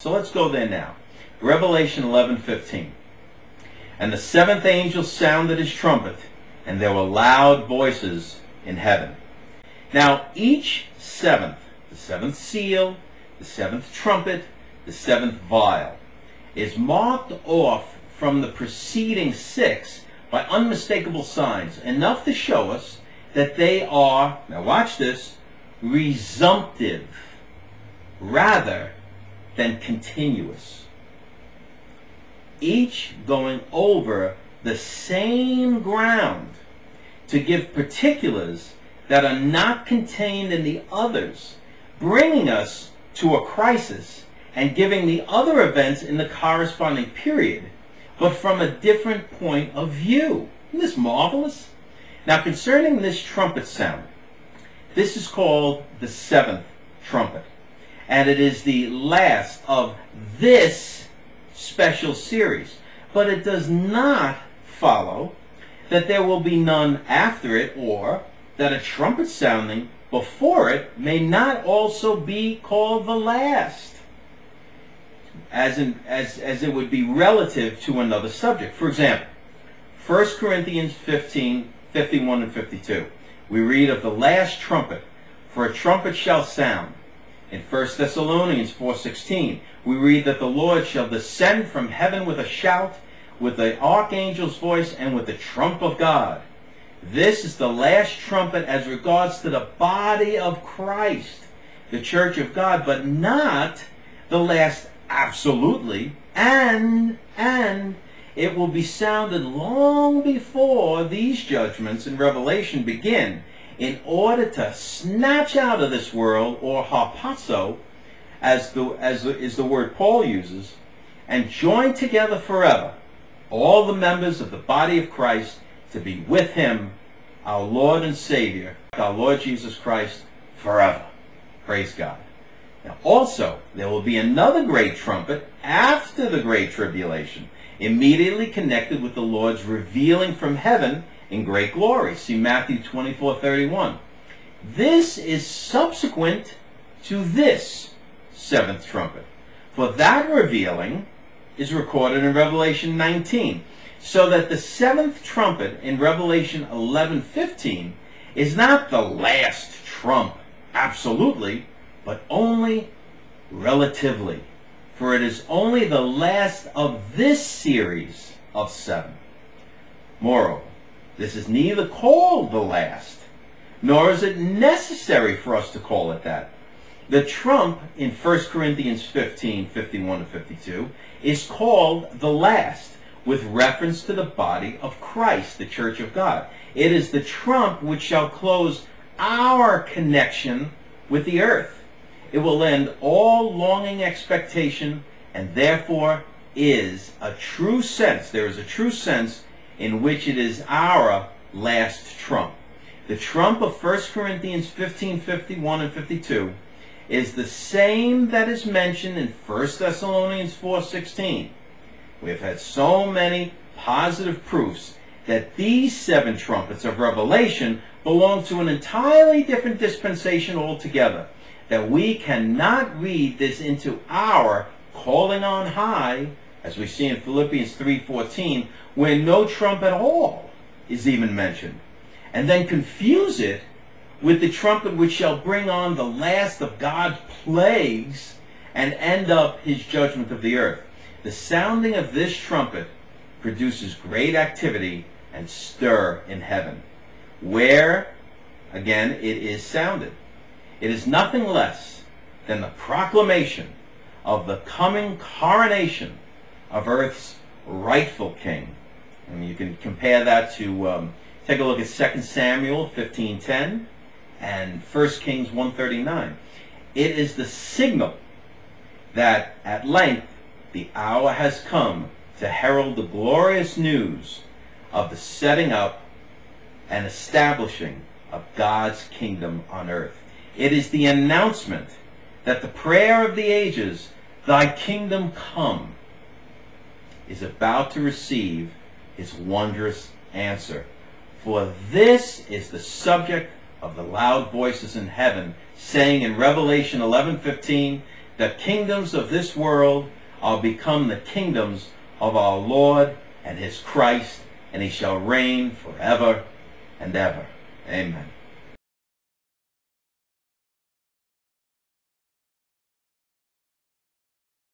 So let's go there now. Revelation 11:15. And the seventh angel sounded his trumpet, and there were loud voices in heaven. Now each seventh, the seventh seal, the seventh trumpet, the seventh vial, is marked off from the preceding six by unmistakable signs, enough to show us that they are, now watch this, resumptive rather than continuous. Each going over the same ground to give particulars that are not contained in the others, bringing us to a crisis and giving the other events in the corresponding period, but from a different point of view. Isn't this marvelous? Now concerning this trumpet sound, this is called the seventh trumpet, and it is the last of this special series. But it does not follow that there will be none after it, or that a trumpet sounding before it may not also be called the last, as it would be relative to another subject. For example, 1 Corinthians 15:51 and 52. We read of the last trumpet, for a trumpet shall sound. In 1 Thessalonians 4:16, we read that the Lord shall descend from heaven with a shout, with the archangel's voice, and with the trump of God. This is the last trumpet as regards to the body of Christ, the church of God, but not the last absolutely, and it will be sounded long before these judgments in Revelation begin, in order to snatch out of this world, or harpazo, as is the word Paul uses, and join together forever all the members of the body of Christ to be with him, our Lord and Savior, our Lord Jesus Christ, forever. Praise God. Now also, there will be another great trumpet after the great tribulation, immediately connected with the Lord's revealing from heaven in great glory. See Matthew 24:31. This is subsequent to this seventh trumpet, for that revealing is recorded in Revelation 19, so that the seventh trumpet in Revelation 11:15 is not the last trump absolutely, but only relatively, for it is only the last of this series of seven. Moreover, this is neither called the last, nor is it necessary for us to call it that. The trump in 1 Corinthians 15:51 and 52 is called the last, with reference to the body of Christ, the church of God. It is the trump which shall close our connection with the earth. It will end all longing expectation, and therefore is a true sense. There is a true sense in which it is our last trump. The trump of 1 Corinthians 15:51 and 52 is the same that is mentioned in 1 Thessalonians 4:16. We have had so many positive proofs that these seven trumpets of Revelation belong to an entirely different dispensation altogether, that we cannot read this into our calling on high, as we see in Philippians 3:14, where no trump at all is even mentioned, and then confuse it with the trumpet which shall bring on the last of God's plagues and end up his judgment of the earth. The sounding of this trumpet produces great activity and stir in heaven, where, again, it is sounded. It is nothing less than the proclamation of the coming coronation of earth's rightful king. And you can compare that to, take a look at 2 Samuel 15:10 and 1 Kings 1:39. It is the signal that at length the hour has come to herald the glorious news of the setting up and establishing of God's kingdom on earth. It is the announcement that the prayer of the ages, thy kingdom come, is about to receive his wondrous answer. For this is the subject of the loud voices in heaven, saying in Revelation 11:15 the kingdoms of this world are become the kingdoms of our Lord and his Christ, and he shall reign forever and ever. Amen.